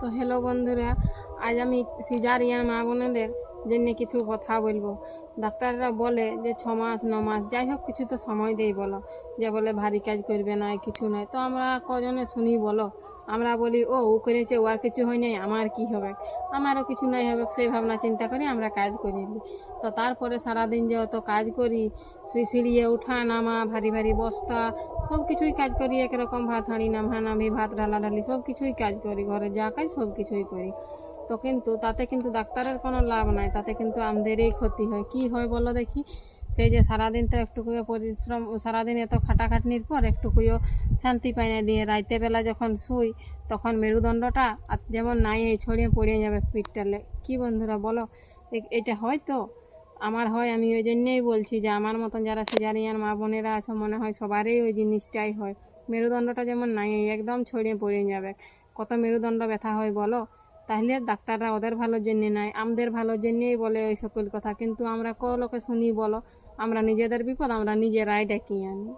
তো হ্যালো বন্ধুরা, আজ আমি সিজারিয়ান মা বোনেদের জন্য কিছু কথা বলবো। ডাক্তাররা বলে যে 6 মাস 9 মাস যাই হোক কিছু তো সময় দেই বলো, যে বলে ভারী কাজ করবে না কিছু নয়। তো আমরা কজনে শুনি বলো? আমরা বলি ও করেছে, ও আর কিছু হয় নাই, আমার কি হবে, আমারও কিছু নাই হবে, সেই ভাবনা চিন্তা করি আমরা কাজ করি। তো তারপরে সারাদিন যে অত কাজ করি, সিঁড়িয়ে উঠা নামা, ভারী ভারী বস্তা, সব কিছুই কাজ করি একরকম, ভাত হাঁড়ি নামানামি, ভাত ঢালাঢালি সব কিছুই কাজ করি, ঘরে যা কাজ সব কিছুই করি। তো কিন্তু তাতে কিন্তু ডাক্তারের কোনো লাভ নাই, তাতে কিন্তু আমাদেরই ক্ষতি হয়। কি হয় বলো দেখি? সেই যে সারাদিন তো একটুকুও পরিশ্রম, সারাদিন এত খাটাখাটনির পর একটুকুও শান্তি পাই না, দিয়ে রাইতে বেলা যখন শুই তখন মেরুদণ্ডটা যেমন নাই ছড়িয়ে পড়ে যাবে পিঠটালে। কি বন্ধুরা বলো, এটা হয় তো? আমার হয়, আমি ওই জন্যেই বলছি যে আমার মতন যারা সিজারিয়ান মা বোনেরা আছে মনে হয় সবারই ওই জিনিসটাই হয়। মেরুদণ্ডটা যেমন নাই একদম ছড়িয়ে পড়ে যাবে, কত মেরুদণ্ড ব্যথা হয় বলো। তাহলে ডাক্তাররা ওদের ভালোর জন্য নাই, আমাদের ভালোর জন্যই বলে ওই সকল কথা, কিন্তু আমরা ক লোকে শুনি বলো? আমরা নিজেদের বিপদ আমরা নিজেরাই ডেকে আনি।